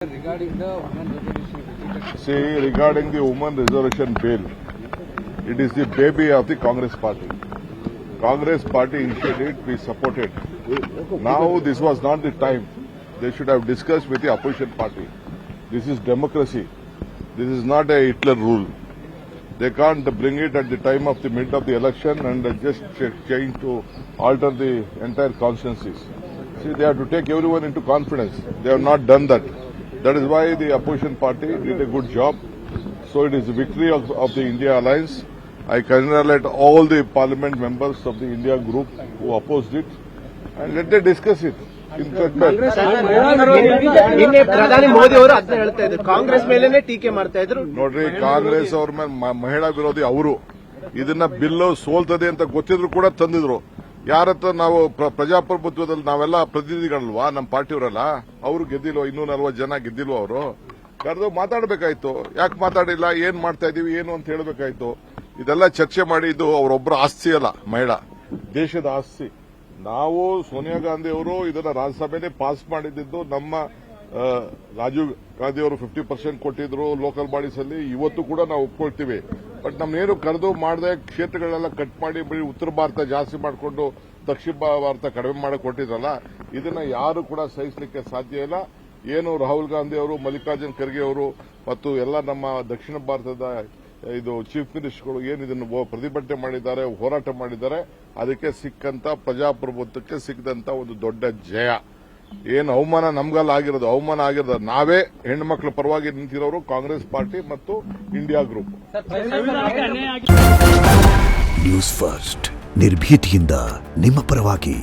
Regarding the women reservation, See, regarding the women reservation bill, it is the baby of the Congress party. Congress party initiated it, we supported. Now this was not the time. They should have discussed with the opposition party. This is democracy. This is not a Hitler rule. They can't bring it at the time of the mid of the election and just change to alter the entire constituencies. See, they have to take everyone into confidence. They have not done that. That is why the opposition party did a good job. So it is a victory of the India Alliance. I congratulate all the parliament members of the India group who opposed it, and let them discuss it. ನಿನ್ನೆ ಪ್ರಧಾನಿ ಮೋದಿ ಅವರು ಅದನ್ನ ಹೇಳ್ತಾ ಇದ್ರು, ಕಾಂಗ್ರೆಸ್ ಮೇಲೇನೆ ಟೀಕೆ ಮಾಡ್ತಾ ಇದ್ರು. ನೋಡ್ರಿ, ಕಾಂಗ್ರೆಸ್ ಅವ್ರ ಮೇಲೆ ಮಹಿಳಾ ವಿರೋಧಿ ಅವರು ಇದನ್ನ ಬಿಲ್ ಸೋಲ್ತದೆ ಅಂತ ಗೊತ್ತಿದ್ರು ಕೂಡ ತಂದಿದ್ರು. ಯಾರತ್ರ ನಾವು ಪ್ರಜಾಪ್ರಭುತ್ವದಲ್ಲಿ ನಾವೆಲ್ಲ ಪ್ರತಿನಿಧಿಗಳಲ್ವಾ, ನಮ್ಮ ಪಾರ್ಟಿಯವರಲ್ಲ, ಅವರು ಗೆದ್ದಿಲ್ವ, 240 ಜನ ಗೆದ್ದಿಲ್ವ, ಅವರು ಕರೆದು ಮಾತಾಡಬೇಕಾಯ್ತು. ಯಾಕೆ ಮಾತಾಡಿಲ್ಲ, ಏನ್ ಮಾಡ್ತಾ ಇದೀವಿ, ಏನು ಅಂತ ಹೇಳಬೇಕಾಯ್ತು. ಇದೆಲ್ಲ ಚರ್ಚೆ ಮಾಡಿ, ಇದು ಅವರೊಬ್ಬರ ಆಸ್ತಿ ಅಲ್ಲ, ಮಹಿಳಾ ದೇಶದ ಆಸ್ತಿ. ನಾವು ಸೋನಿಯಾ ಗಾಂಧಿ ಅವರು ಇದನ್ನ ರಾಜ್ಯಸಭೆಯಲ್ಲಿ ಪಾಸ್ ಮಾಡಿದ್ದು. ನಮ್ಮ ರಾಜೀವ್ ಗಾಂಧಿ ಅವರು 50% ಕೊಟ್ಟಿದ್ರು ಲೋಕಲ್ ಬಾಡೀಸ್ ಅಲ್ಲಿ. ಇವತ್ತು ಕೂಡ ನಾವು ಒಪ್ಕೊಳ್ತೀವಿ. ಬಟ್ ನಮ್ನೇನು ಕರೆದು ಮಾಡದೆ ಕ್ಷೇತ್ರಗಳೆಲ್ಲ ಕಟ್ ಮಾಡಿ ಬರೀ ಉತ್ತರ ಭಾರತ ಜಾಸ್ತಿ ಮಾಡಿಕೊಂಡು ದಕ್ಷಿಣ ಭಾರತ ಕಡಿಮೆ ಮಾಡಕ್ ಕೊಟ್ಟಿದ್ರಲ್ಲ, ಇದನ್ನ ಯಾರು ಕೂಡ ಸಹಿಸಲಿಕ್ಕೆ ಸಾಧ್ಯ ಇಲ್ಲ. ಏನು ರಾಹುಲ್ ಗಾಂಧಿ ಅವರು, ಮಲ್ಲಿಕಾರ್ಜುನ್ ಖರ್ಗೆ ಅವರು ಮತ್ತು ಎಲ್ಲ ನಮ್ಮ ದಕ್ಷಿಣ ಭಾರತದ ಇದು ಚೀಫ್ ಮಿನಿಸ್ಟರ್ಗಳು ಏನು ಇದನ್ನು ಪ್ರತಿಭಟನೆ ಮಾಡಿದ್ದಾರೆ, ಹೋರಾಟ ಮಾಡಿದ್ದಾರೆ, ಅದಕ್ಕೆ ಸಿಕ್ಕಂತ ಪ್ರಜಾಪ್ರಭುತ್ವಕ್ಕೆ ಸಿಕ್ಕದಂತ ಒಂದು ದೊಡ್ಡ ಜಯ. ಏನು ಅವಮಾನ ನಮ್ಗಲ್ಲ ಆಗಿರೋದು, ಅವಮಾನ ಆಗಿರೋದು ನಾವೇ ಹೆಣ್ಣುಮಕ್ಕಳ ಪರವಾಗಿ ನಿಂತಿರೋರು ಕಾಂಗ್ರೆಸ್ ಪಾರ್ಟಿ ಮತ್ತು ಇಂಡಿಯಾ ಗ್ರೂಪ್. ನ್ಯೂಸ್ ಫಸ್ಟ್ ನಿರ್ಭೀತಿಯಿಂದ ನಿಮ್ಮ ಪರವಾಗಿ.